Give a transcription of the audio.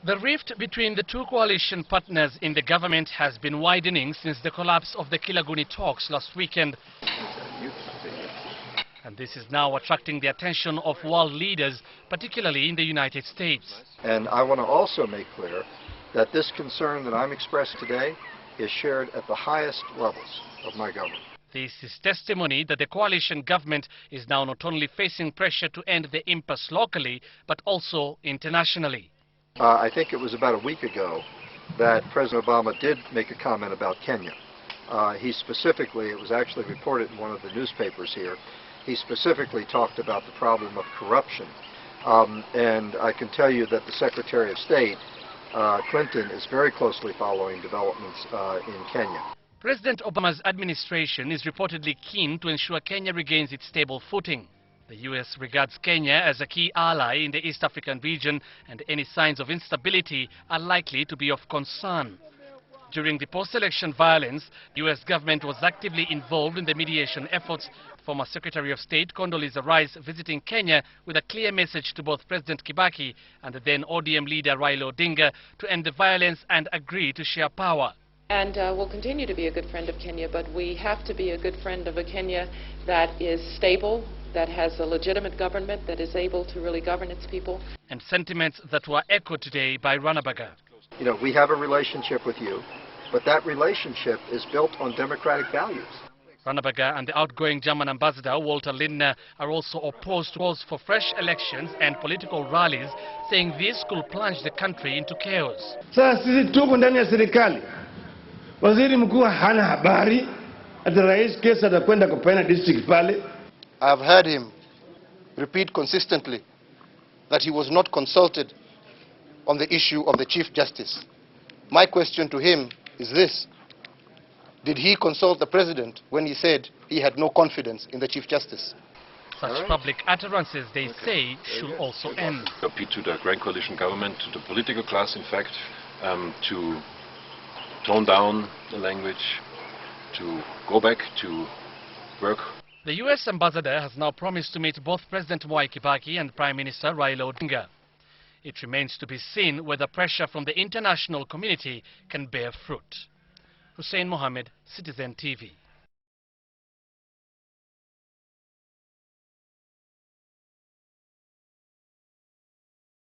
The rift between the two coalition partners in the government has been widening since the collapse of the Kilaguni talks last weekend. And this is now attracting the attention of world leaders, particularly in the United States. And I want to also make clear that this concern that I'm expressing today is shared at the highest levels of my government. This is testimony that the coalition government is now not only facing pressure to end the impasse locally, but also internationally. I think it was about a week ago that President Obama did make a comment about Kenya. He specifically, it was actually reported in one of the newspapers here, he specifically talked about the problem of corruption. And I can tell you that the Secretary of State, Clinton, is very closely following developments in Kenya. President Obama's administration is reportedly keen to ensure Kenya regains its stable footing. The U.S. regards Kenya as a key ally in the East African region, and any signs of instability are likely to be of concern. During the post-election violence, the U.S. government was actively involved in the mediation efforts. Former Secretary of State Condoleezza Rice visiting Kenya with a clear message to both President Kibaki and the then ODM leader Raila Odinga to end the violence and agree to share power. And we'll continue to be a good friend of Kenya, but we have to be a good friend of a Kenya that is stable, that has a legitimate government, that is able to really govern its people. And sentiments that were echoed today by Ranneberger. You know, we have a relationship with you, but that relationship is built on democratic values. Ranneberger and the outgoing German ambassador Walter Lindner are also opposed to calls for fresh elections and political rallies, saying this could plunge the country into chaos. Sasa sisi tuko ndani ya serikali. Waziri mkuu hana habari ati rais kesa atakwenda kupeana district pale. I have heard him repeat consistently that he was not consulted on the issue of the Chief Justice. My question to him is this: did he consult the President when he said he had no confidence in the Chief Justice? Such public utterances, they say, should also end. Appeal to the Grand Coalition government, to the political class, in fact, to tone down the language, to go back to work. The U.S. ambassador has now promised to meet both President Mwai Kibaki and Prime Minister Raila Odinga. It remains to be seen whether pressure from the international community can bear fruit. Hussein Mohammed, Citizen TV.